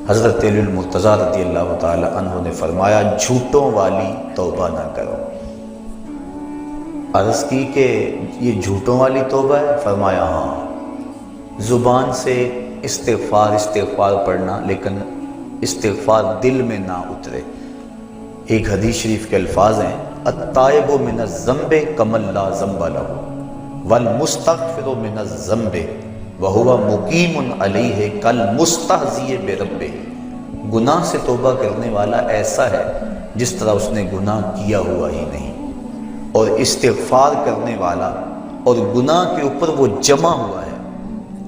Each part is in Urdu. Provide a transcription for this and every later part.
حضرت علی المرتضیٰ رضی اللہ تعالی عنہ نے فرمایا جھوٹوں والی توبہ نہ کرو۔ عرض کی کہ یہ جھوٹوں والی توبہ ہے؟ فرمایا ہاں، زبان سے استغفار پڑھنا لیکن استغفار دل میں نہ اترے۔ ایک حدیث شریف کے الفاظ ہیں التائب من الذنب کمن لا ذنب لہ والمستغفر من الذنب وہو مقیم علیہ کالمستہزئ بربہ۔ گناہ سے توبہ کرنے والا ایسا ہے جس طرح اس نے گناہ کیا ہوا ہی نہیں، اور استغفار کرنے والا اور گناہ کے اوپر وہ جمع ہوا ہے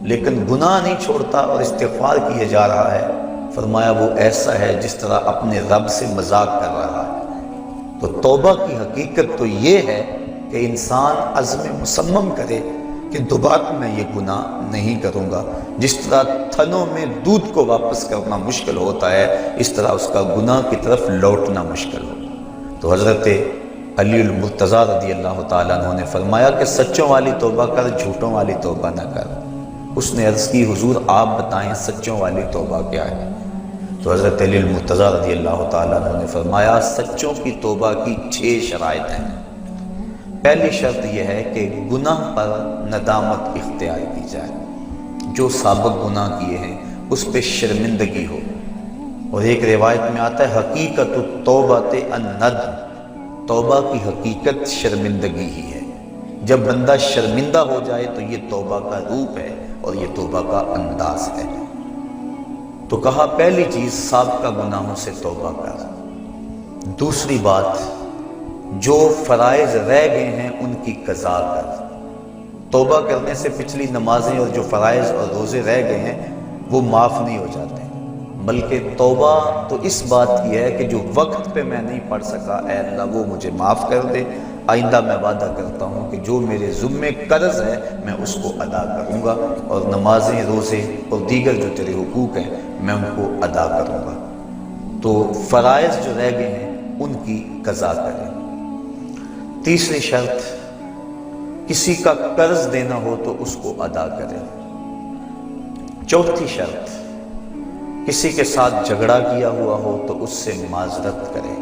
لیکن گناہ نہیں چھوڑتا اور استغفار کیے جا رہا ہے، فرمایا وہ ایسا ہے جس طرح اپنے رب سے مذاق کر رہا ہے۔ تو توبہ کی حقیقت تو یہ ہے کہ انسان عزم مصمم کرے کہ دوبارہ میں یہ گناہ نہیں کروں گا۔ جس طرح تھنوں میں دودھ کو واپس کرنا مشکل ہوتا ہے، اس طرح اس کا گناہ کی طرف لوٹنا مشکل ہو۔ تو حضرت علی المرتضیٰ رضی اللہ تعالیٰ عنہ نے فرمایا کہ سچوں والی توبہ کر، جھوٹوں والی توبہ نہ کر۔ اس نے عرض کی حضور آپ بتائیں سچوں والی توبہ کیا ہے؟ تو حضرت علی المرتضیٰ رضی اللہ تعالیٰ عنہ نے فرمایا سچوں کی توبہ کی 6 شرائط ہیں۔ پہلی شرط یہ ہے کہ گناہ پر ندامت اختیار کی جائے، جو سابق گناہ کیے ہیں اس پہ شرمندگی ہو۔ اور ایک روایت میں آتا ہے حقیقت التوبۃ الندم، توبہ کی حقیقت شرمندگی ہی ہے۔ جب بندہ شرمندہ ہو جائے تو یہ توبہ کا روپ ہے اور یہ توبہ کا انداز ہے۔ تو کہا پہلی چیز سابقہ گناہوں سے توبہ کر۔ دوسری بات جو فرائض رہ گئے ہیں ان کی قضا کر۔ توبہ کرنے سے پچھلی نمازیں اور جو فرائض اور روزے رہ گئے ہیں وہ معاف نہیں ہو جاتے، بلکہ توبہ تو اس بات کی ہے کہ جو وقت پہ میں نہیں پڑھ سکا اے اللہ وہ مجھے معاف کر دے، آئندہ میں وعدہ کرتا ہوں کہ جو میرے ذمے قرض ہے میں اس کو ادا کروں گا، اور نمازیں، روزے اور دیگر جو تیرے حقوق ہیں میں ان کو ادا کروں گا۔ تو فرائض جو رہ گئے ہیں ان کی قضا کریں۔ تیسری شرط کسی کا قرض دینا ہو تو اس کو ادا کریں۔ چوتھی شرط کسی کے ساتھ جھگڑا کیا ہوا ہو تو اس سے معذرت کریں۔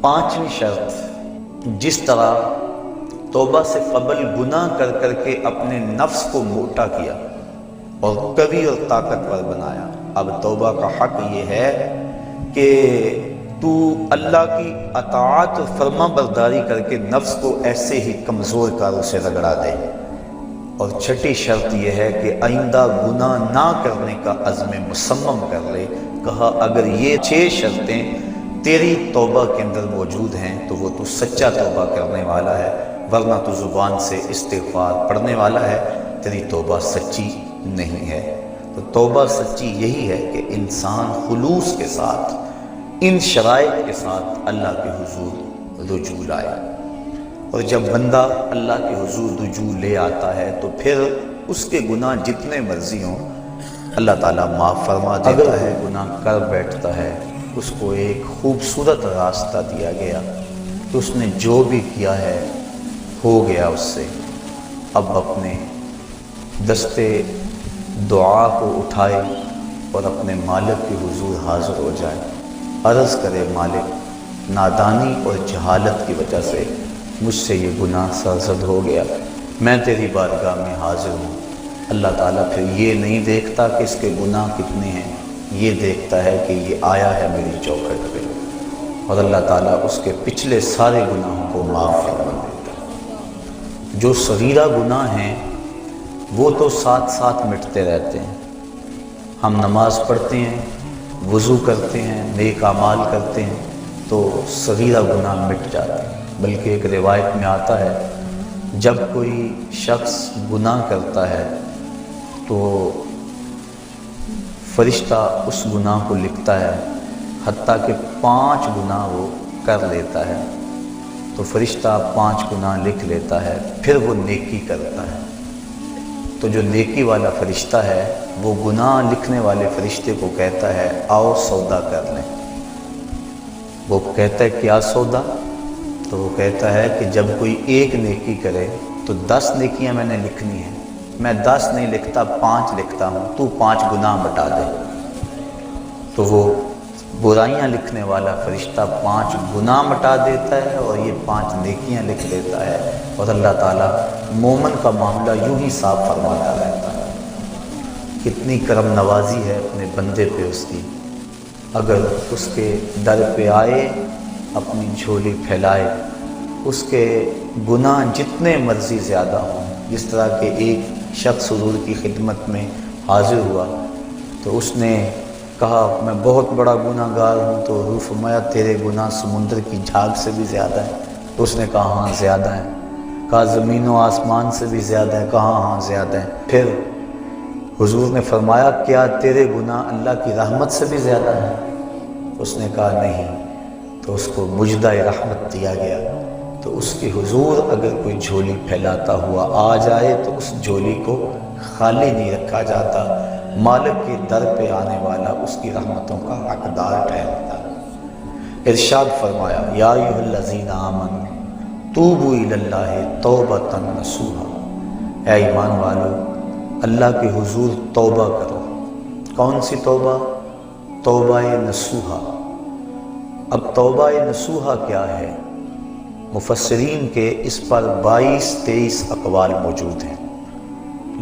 پانچویں شرط جس طرح توبہ سے قبل گناہ کر کر کے اپنے نفس کو موٹا کیا اور قوی اور طاقتور بنایا، اب توبہ کا حق یہ ہے کہ تو اللہ کی اطاعت اور فرما برداری کر کے نفس کو ایسے ہی کمزور کر اسے رگڑا دے۔ اور چھٹی شرط یہ ہے کہ آئندہ گناہ نہ کرنے کا عزم مصمم کر لے۔ کہا اگر یہ 6 شرطیں تیری توبہ کے اندر موجود ہیں تو وہ تو سچا توبہ کرنے والا ہے، ورنہ تو زبان سے استغفار پڑھنے والا ہے، تیری توبہ سچی نہیں ہے۔ تو توبہ سچی یہی ہے کہ انسان خلوص کے ساتھ ان شرائط کے ساتھ اللہ کے حضور رجوع لائے، اور جب بندہ اللہ کے حضور رجوع لے آتا ہے تو پھر اس کے گناہ جتنے مرضی ہوں اللہ تعالیٰ معاف فرما دیتا ہے۔ گناہ کر بیٹھتا ہے اس کو ایک خوبصورت راستہ دیا گیا کہ اس نے جو بھی کیا ہے ہو گیا اس سے، اب اپنے دستے دعا کو اٹھائے اور اپنے مالک کے حضور حاضر ہو جائے، عرض کرے مالک نادانی اور جہالت کی وجہ سے مجھ سے یہ گناہ سرزد ہو گیا، میں تیری بارگاہ میں حاضر ہوں۔ اللہ تعالیٰ پھر یہ نہیں دیکھتا کہ اس کے گناہ کتنے ہیں، یہ دیکھتا ہے کہ یہ آیا ہے میری چوکھٹ پہ، اور اللہ تعالیٰ اس کے پچھلے سارے گناہوں کو معاف فرما دیتا ہے۔ جو صغیرہ گناہ ہیں وہ تو ساتھ ساتھ مٹتے رہتے ہیں، ہم نماز پڑھتے ہیں، وضو کرتے ہیں، نیک اعمال کرتے ہیں تو صغیرہ گناہ مٹ جاتے ہیں۔ بلکہ ایک روایت میں آتا ہے جب کوئی شخص گناہ کرتا ہے تو فرشتہ اس گناہ کو لکھتا ہے، حتیٰ کہ 5 گناہ وہ کر لیتا ہے تو فرشتہ 5 گناہ لکھ لیتا ہے، پھر وہ نیکی کرتا ہے تو جو نیکی والا فرشتہ ہے وہ گناہ لکھنے والے فرشتے کو کہتا ہے آؤ سودا کر لیں۔ وہ کہتا ہے کیا سودا؟ تو وہ کہتا ہے کہ جب کوئی ایک نیکی کرے تو 10 نیکیاں میں نے لکھنی ہیں، میں 10 نہیں لکھتا 5 لکھتا ہوں، تو 5 گناہ مٹا دے۔ تو وہ برائیاں لکھنے والا فرشتہ 5 گناہ مٹا دیتا ہے اور یہ 5 نیکیاں لکھ دیتا ہے، اور اللہ تعالیٰ مومن کا معاملہ یوں ہی صاف فرماتا رہتا ہے۔ کتنی کرم نوازی ہے اپنے بندے پہ اس کی، اگر اس کے در پہ آئے اپنی جھولی پھیلائے، اس کے گناہ جتنے مرضی زیادہ ہوں، جس طرح کہ ایک شخص حضور کی خدمت میں حاضر ہوا تو اس نے کہا میں بہت بڑا گناہ گار ہوں، تو حضور فرمایا تیرے گناہ سمندر کی جھاگ سے بھی زیادہ ہیں؟ تو اس نے کہا ہاں زیادہ ہیں۔ کہا زمین و آسمان سے بھی زیادہ ہیں؟ کہا ہاں زیادہ ہیں۔ پھر حضور نے فرمایا کیا تیرے گناہ اللہ کی رحمت سے بھی زیادہ ہیں؟ اس نے کہا نہیں۔ تو اس کو مجدہ رحمت دیا گیا۔ تو اس کے حضور اگر کوئی جھولی پھیلاتا ہوا آ جائے تو اس جھولی کو خالی نہیں رکھا جاتا، مالک کے در پہ آنے والا اس کی رحمتوں کا حقدار ٹھہرتا ہے۔ ارشاد فرمایا یا ایھا الذین آمنوا توبوا الی اللہ توبۃ نصوحا، اے ایمان والو اللہ کے حضور توبہ کرو۔ کون سی توبہ؟ توبہ نصوحا۔ اب توبہ نصوحا کیا ہے؟ مفسرین کے اس پر 22-23 اقوال موجود ہیں،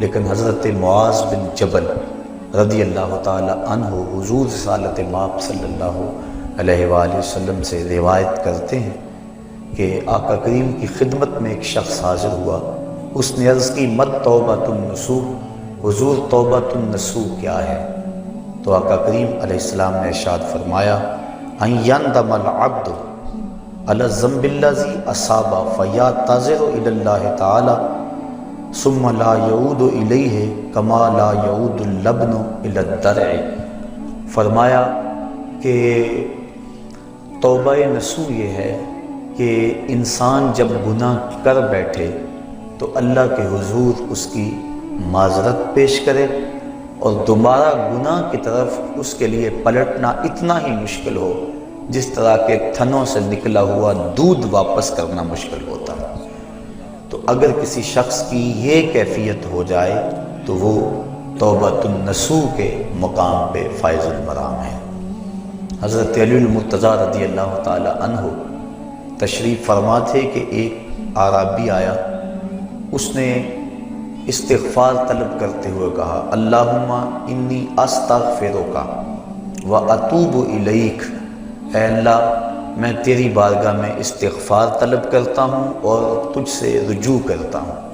لیکن حضرت معاذ بن جبل رضی اللہ تعالی عنہ حضور رسالت مآب صلی اللہ علیہ وآلہ وسلم سے روایت کرتے ہیں کہ آقا کریم کی خدمت میں ایک شخص حاضر ہوا، اس نے عرض کی مت توبۃ النصوح، حضور توبۃ النصوح کیا ہے؟ تو آقا کریم علیہ السلام نے ارشاد فرمایا ان یندم العبد علی الذنب الذی اصاب فیعتذر الی اللہ تعالی ثم لا یعود الیہ کما لا یعود اللبن الی الدرع۔ فرمایا کہ توبہ نصوح یہ ہے کہ انسان جب گناہ کر بیٹھے تو اللہ کے حضور اس کی معذرت پیش کرے، اور دوبارہ گناہ کی طرف اس کے لیے پلٹنا اتنا ہی مشکل ہو جس طرح کے تھنوں سے نکلا ہوا دودھ واپس کرنا مشکل ہوتا ہے۔ تو اگر کسی شخص کی یہ کیفیت ہو جائے تو وہ توبۃ النصوح کے مقام پہ فائز المرام ہے۔ حضرت علی المرتضیٰ رضی اللہ تعالی عنہ تشریف فرما تھے کہ ایک اعرابی آیا، اس نے استغفار طلب کرتے ہوئے کہا اللہم انی استغفرک و اتوب الیک، اے اللہ میں تیری بارگاہ میں استغفار طلب کرتا ہوں اور تجھ سے رجوع کرتا ہوں۔